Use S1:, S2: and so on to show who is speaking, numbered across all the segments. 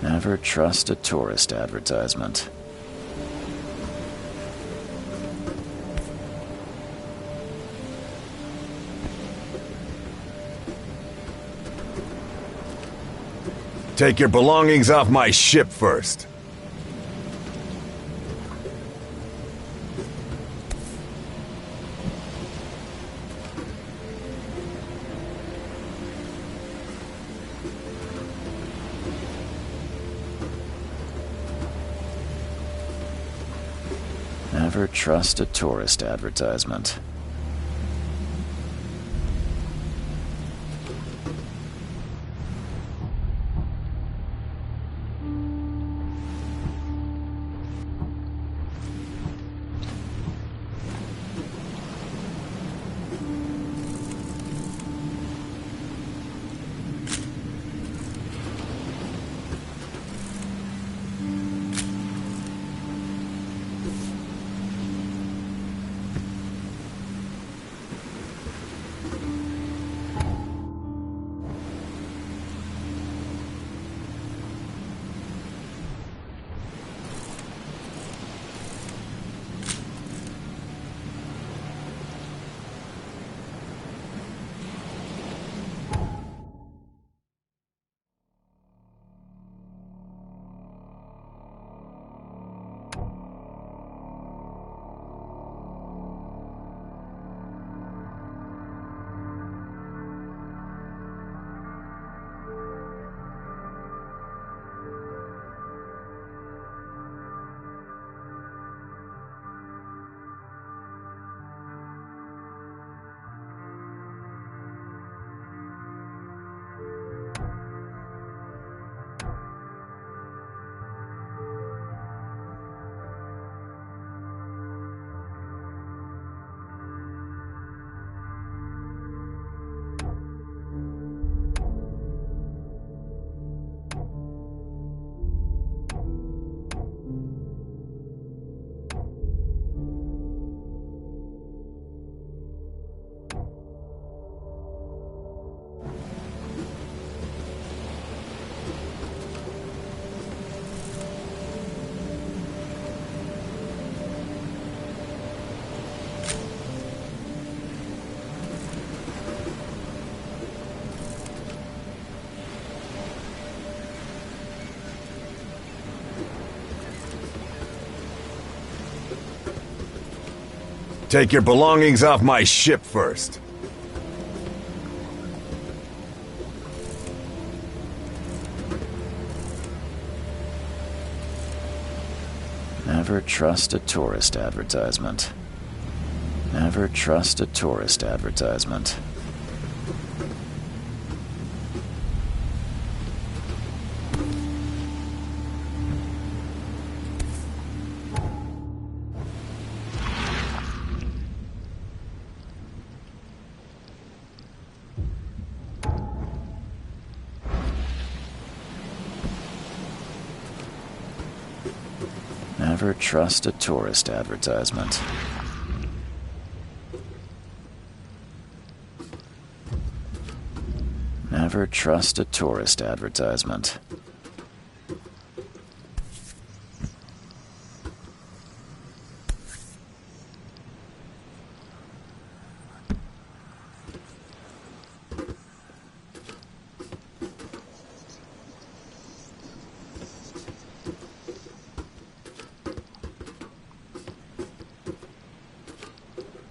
S1: Never trust a tourist advertisement.
S2: Take your belongings off my ship first.
S1: Never trust a tourist advertisement.
S2: Take your belongings off my ship first.
S1: Never trust a tourist advertisement. Never trust a tourist advertisement. Never trust a tourist advertisement. Never trust a tourist advertisement.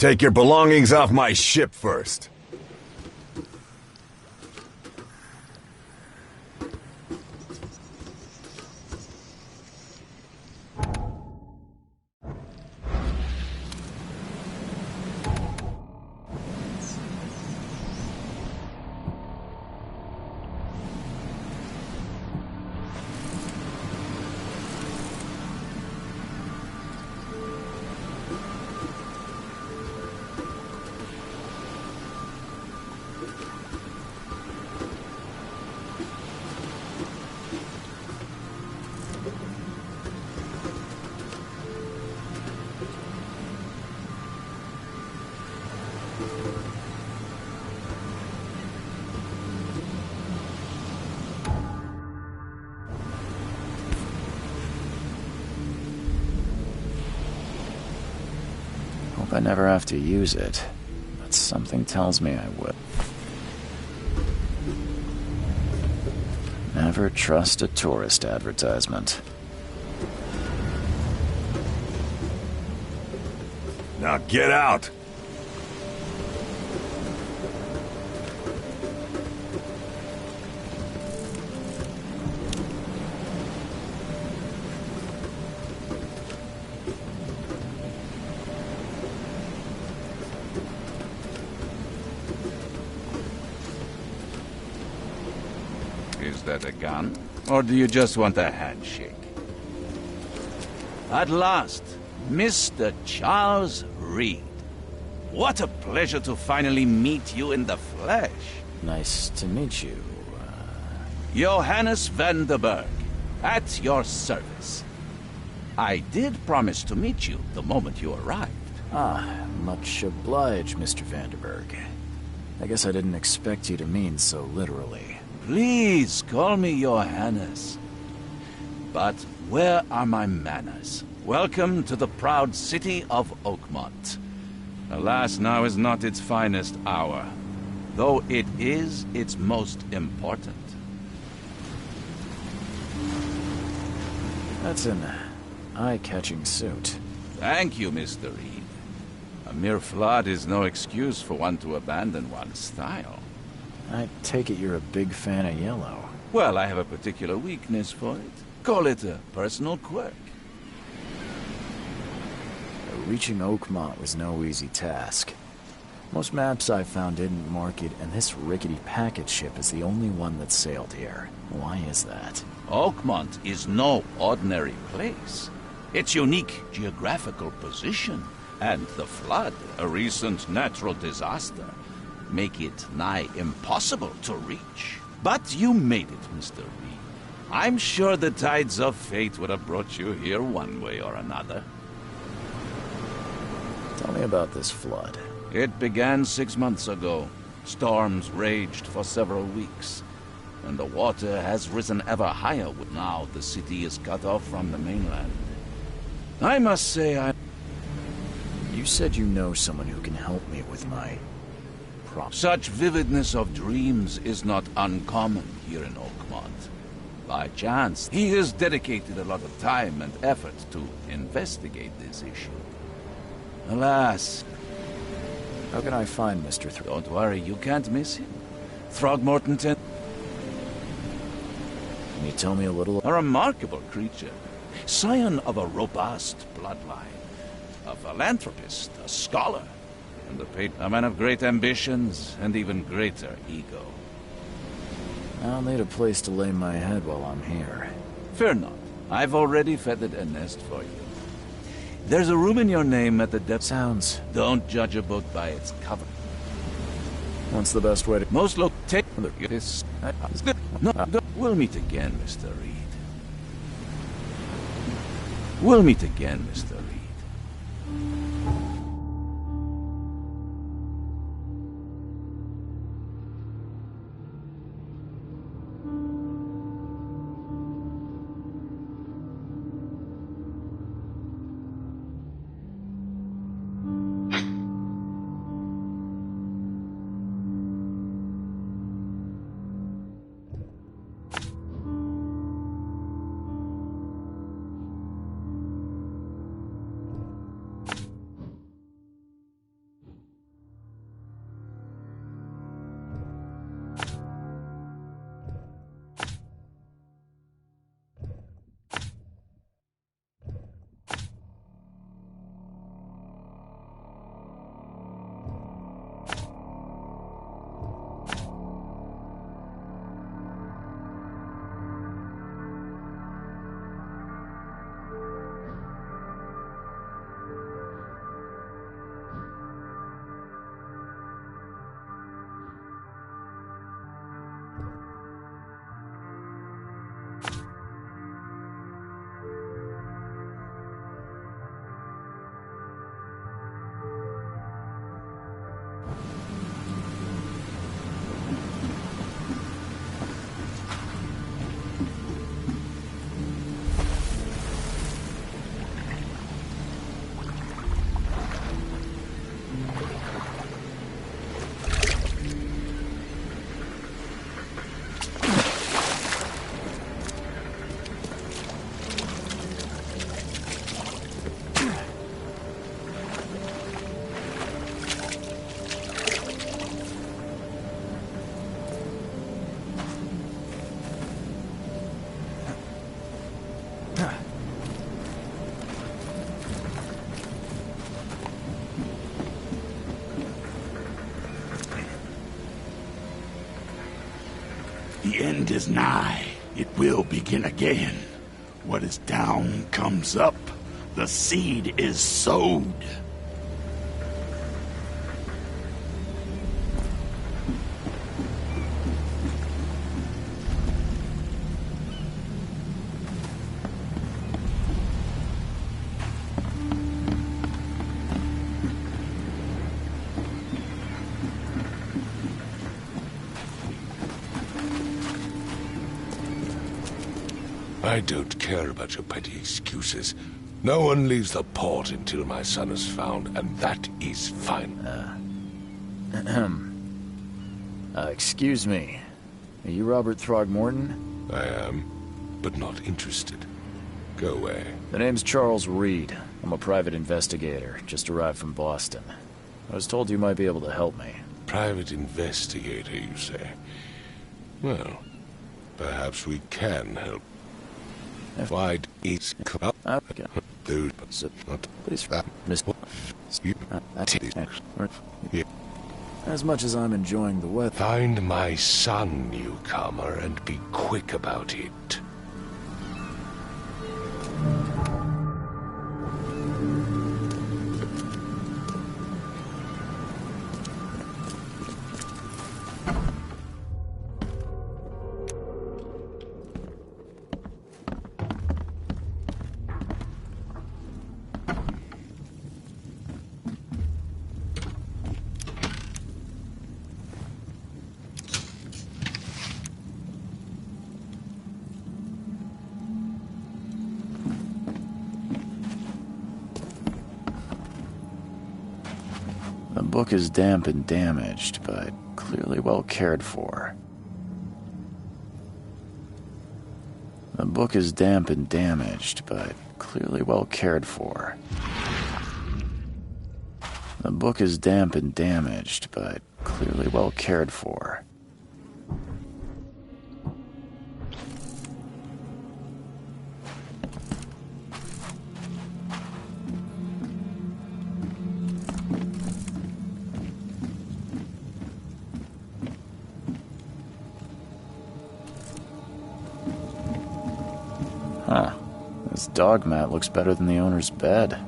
S2: Take your belongings off my ship first.
S1: I never have to use it, but something tells me I will. Never trust a tourist advertisement.
S2: Now get out!
S3: Is that a gun? Or do you just want a handshake? At last, Mr. Charles Reed. What a pleasure to finally meet you in the flesh.
S1: Nice to meet you.
S3: Johannes van der Berg, at your service. I did promise to meet you the moment you arrived.
S1: Much obliged, Mr. Vanderberg. I guess I didn't expect you to mean so literally.
S3: Please call me Johannes. But where are my manners? Welcome to the proud city of Oakmont. Alas, now is not its finest hour, though it is its most important.
S1: That's an eye-catching suit.
S3: Thank you, Mr. Reed. A mere flood is no excuse for one to abandon one's style.
S1: I take it you're a big fan of yellow.
S3: Well, I have a particular weakness for it. Call it a personal quirk.
S1: Reaching Oakmont was no easy task. Most maps I found didn't mark it, and this rickety packet ship is the only one that sailed here. Why is that?
S3: Oakmont is no ordinary place. Its unique geographical position and the flood, a recent natural disaster, make it nigh impossible to reach. But you made it, Mr. Reed. I'm sure the tides of fate would have brought you here one way or another.
S1: Tell me about this flood.
S3: It began 6 months ago. Storms raged for several weeks, and the water has risen ever higher. Now the city is cut off from the mainland. I must say
S1: You said you know someone who can help me with my problem.
S3: Such vividness of dreams is not uncommon here in Oakmont. By chance, he has dedicated a lot of time and effort to investigate this issue. Alas.
S1: How can I find Mr.
S3: Don't worry, you can't miss him. Throgmorton Ten...
S1: Can you tell me a little?
S3: A remarkable creature. Scion of a robust bloodline. A philanthropist, a scholar, and a man of great ambitions and even greater ego.
S1: I'll need a place to lay my head while I'm here.
S3: Fear not. I've already feathered a nest for you. There's a room in your name at the depth.
S1: Sounds.
S3: Don't judge a book by its cover.
S1: What's the best way to...
S3: Most look... Take this... No, we'll meet again, Mr. Reed. We'll meet again, Mr. Reed.
S4: end is nigh. It will begin again. What is down comes up. The seed is sowed.
S5: I don't care about your petty excuses. No one leaves the port until my son is found, and that is fine.
S1: Excuse me. Are you Robert Throgmorton?
S5: I am, but not interested. Go away.
S1: The name's Charles Reed. I'm a private investigator, just arrived from Boston. I was told you might be able to help me.
S5: Private investigator, you say? Well, perhaps we can help. Why is
S1: Okay.
S5: dude?
S1: Please, as much as I'm enjoying the weather.
S5: Find my son, newcomer, and be quick about it.
S1: The book is damp and damaged, but clearly well cared for. The book is damp and damaged, but clearly well cared for. The book is damp and damaged, but clearly well cared for. Huh. This dog mat looks better than the owner's bed.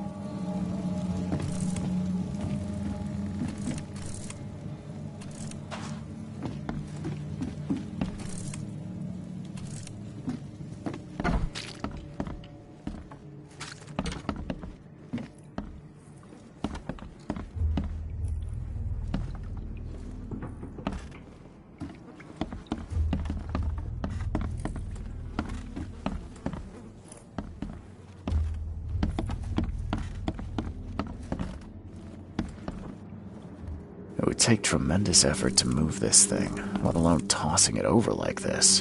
S1: It would take tremendous effort to move this thing, let alone tossing it over like this.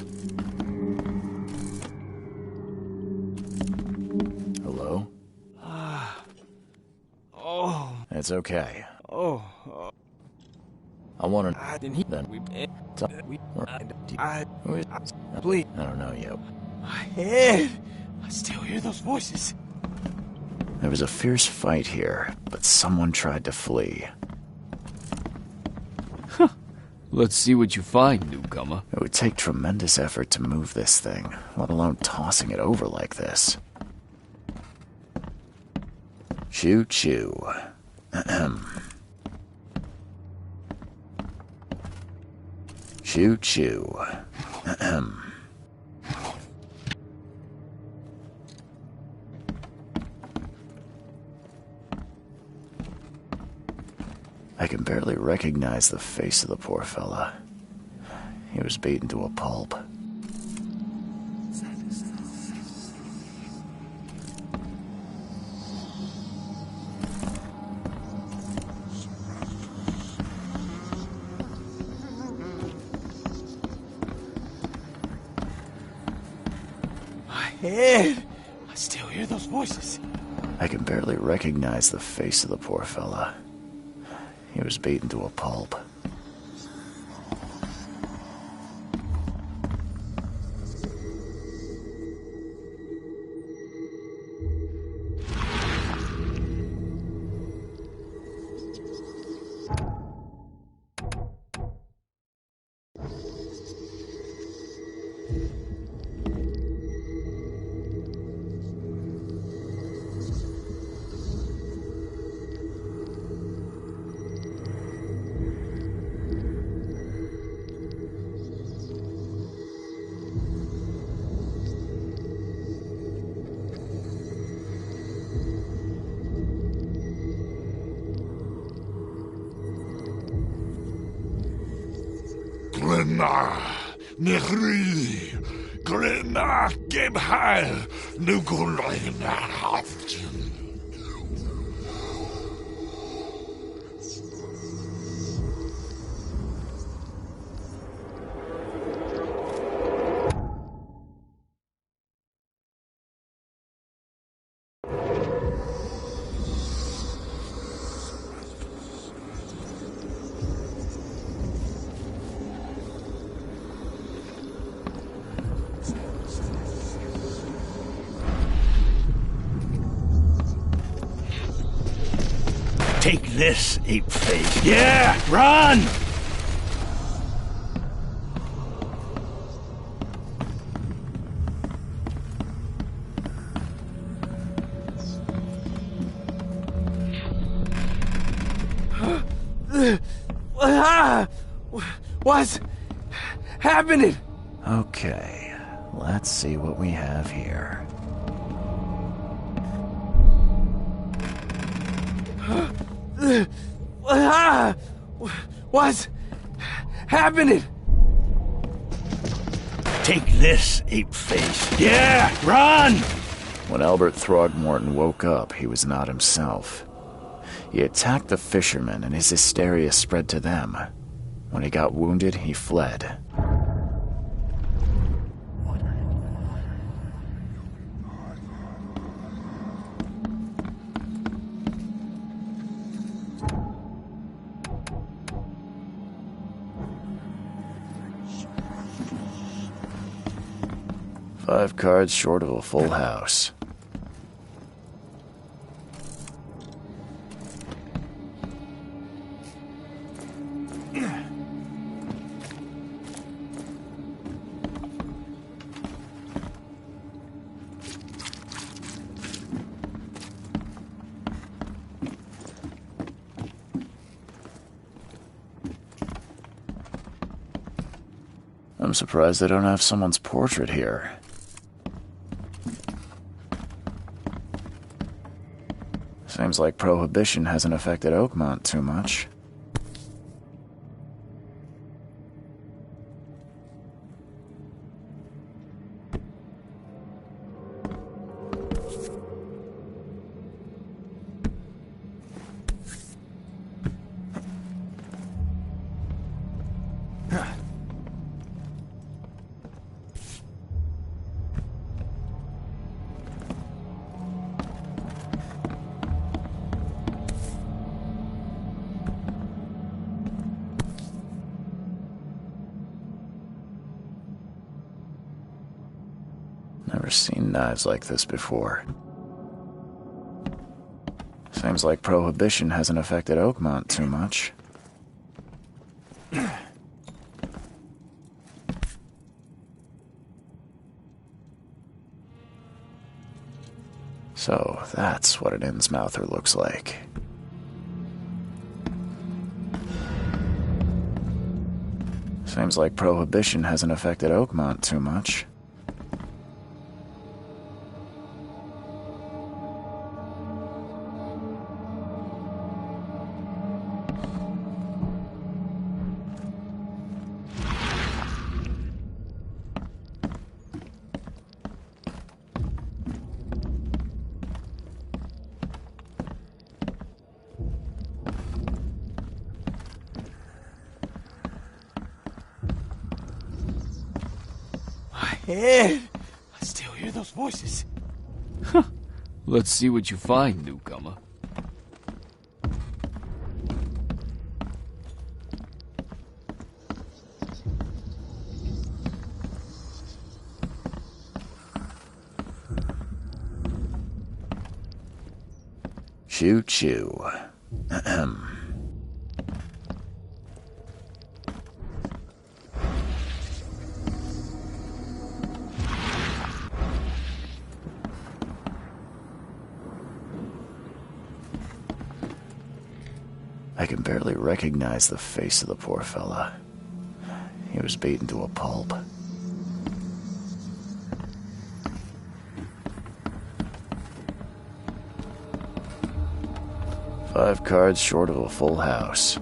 S1: Hello?
S6: Oh.
S1: It's okay.
S6: Oh.
S1: I want to...
S6: I didn't hear
S1: Then... Who is...
S6: Please.
S1: I don't know yet.
S6: My head. I still hear those voices.
S1: There was a fierce fight here, but someone tried to flee.
S7: Let's see what you find, newcomer.
S1: It would take tremendous effort to move this thing, let alone tossing it over like this. Choo-choo. Ahem. Choo-choo. Ahem. I can barely recognize the face of the poor fella. He was beaten to a pulp.
S6: My head. I still hear those voices.
S1: I can barely recognize the face of the poor fella. He was beaten to a pulp.
S5: Grena, Nigri, Grena, Gebheil, Nukulina Haften.
S4: Take this, ape face. Yeah, run!
S6: What's happening?
S1: Okay, let's see what we have here.
S6: What's happening?
S4: Take this, ape face. Yeah, run!
S1: When Albert Throgmorton woke up, he was not himself. He attacked the fishermen, and his hysteria spread to them. When he got wounded, he fled. Five cards short of a full house. I'm surprised they don't have someone's portrait here. Seems like Prohibition hasn't affected Oakmont too much. Never seen knives like this before. Seems like Prohibition hasn't affected Oakmont too much. So, that's what an Innsmouther looks like. Seems like Prohibition hasn't affected Oakmont too much.
S6: Ed, I still hear those voices.
S7: Let's see what you find, newcomer.
S1: Choo-choo. Ahem. I can barely recognize the face of the poor fella. He was beaten to a pulp. Five cards short of a full house.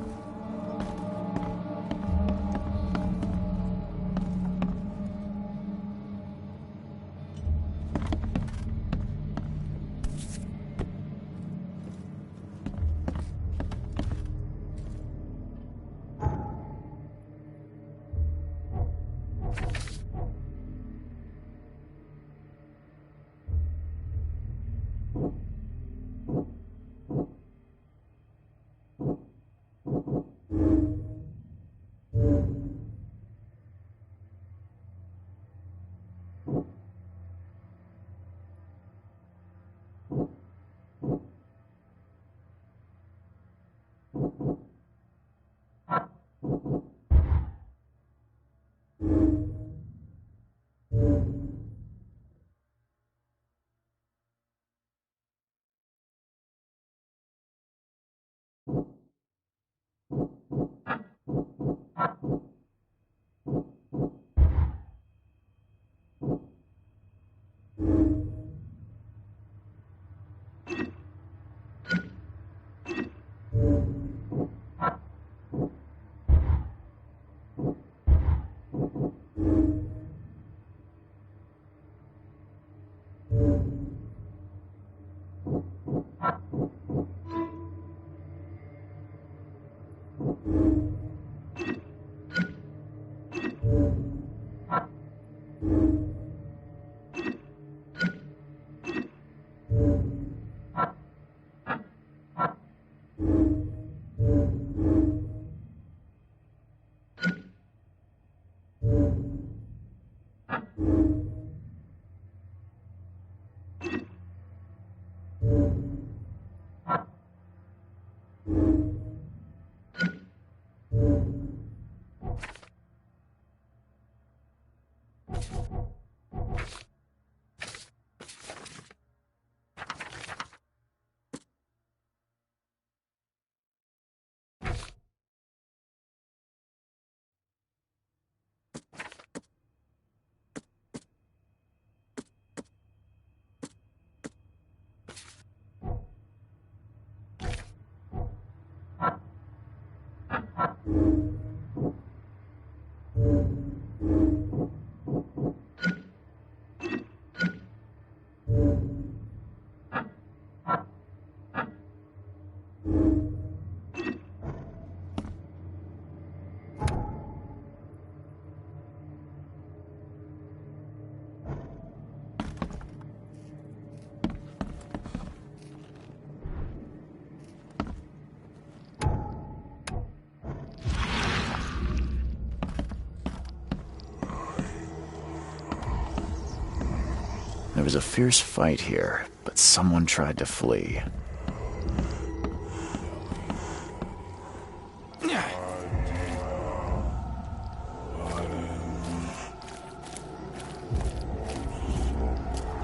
S1: There was a fierce fight here, but someone tried to flee.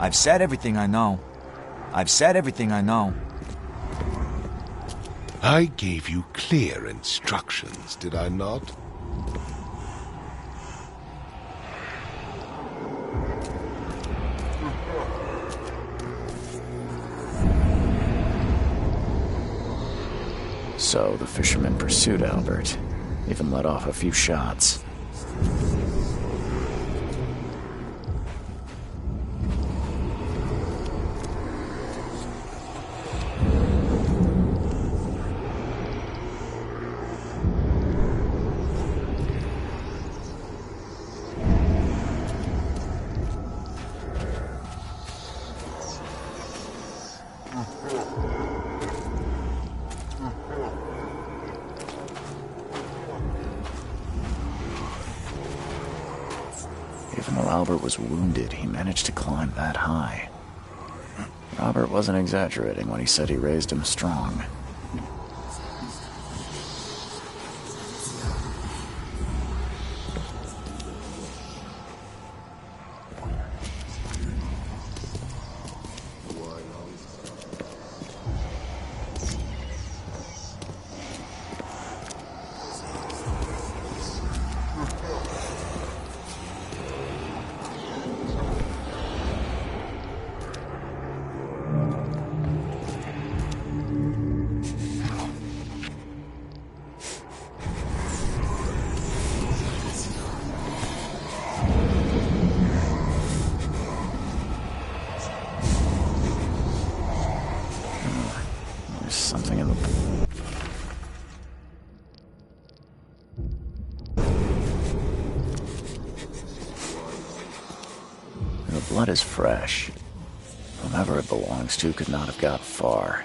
S6: I've said everything I know. I've said everything I know.
S5: I gave you clear instructions, did I not?
S1: So the fisherman pursued Albert, even let off a few shots. Even though Albert was wounded, he managed to climb that high. Robert wasn't exaggerating when he said he raised him strong. There's something in the... The blood is fresh. Whomever it belongs to could not have got far.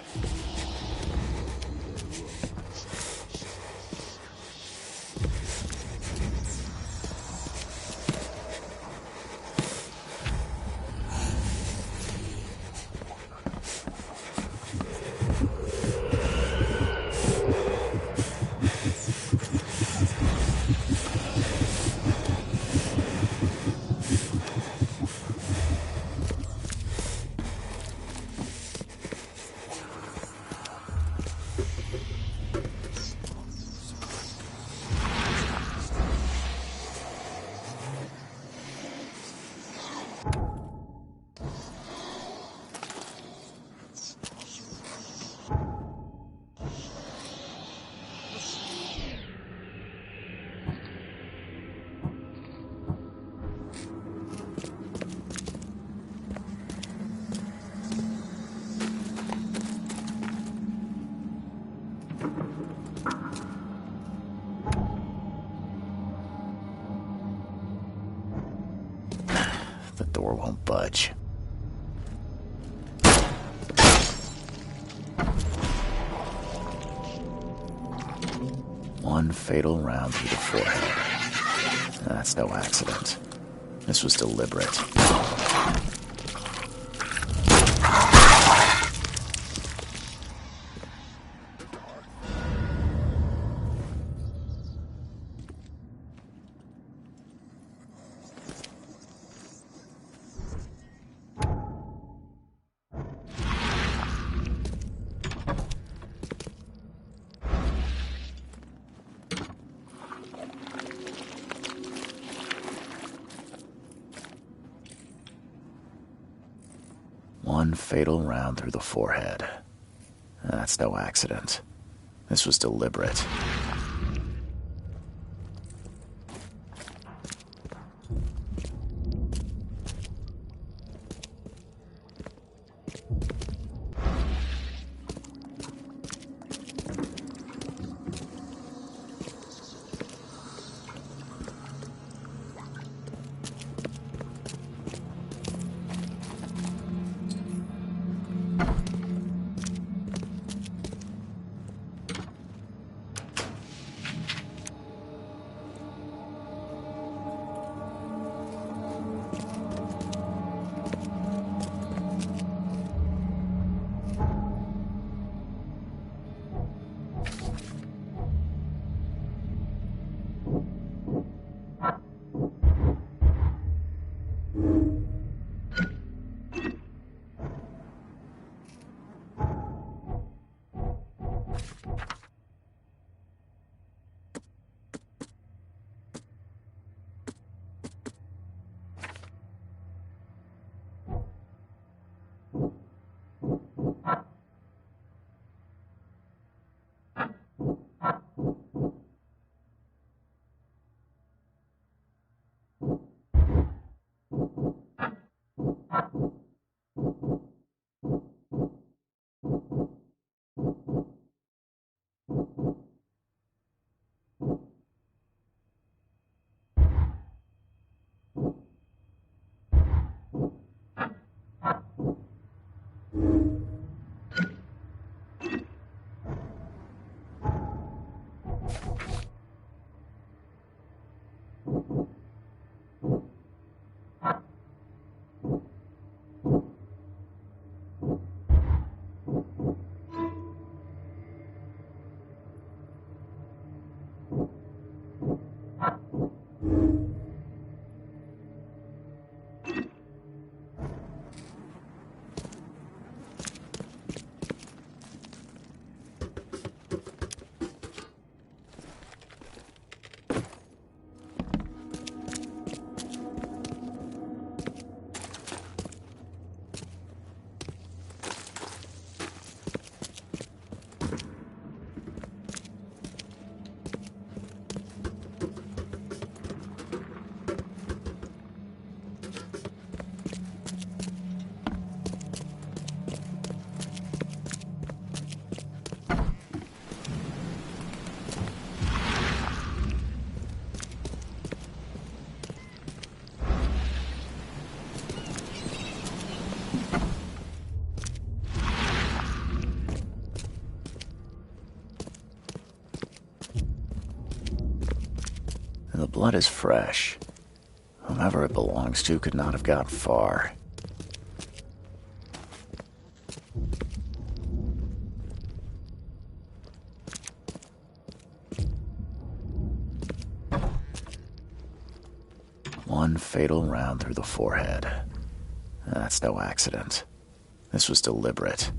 S1: budge. One fatal round through the forehead. That's no accident. This was deliberate. One fatal round through the forehead. That's no accident. This was deliberate. The blood is fresh. Whomever it belongs to could not have got far. One fatal round through the forehead. That's no accident. This was deliberate.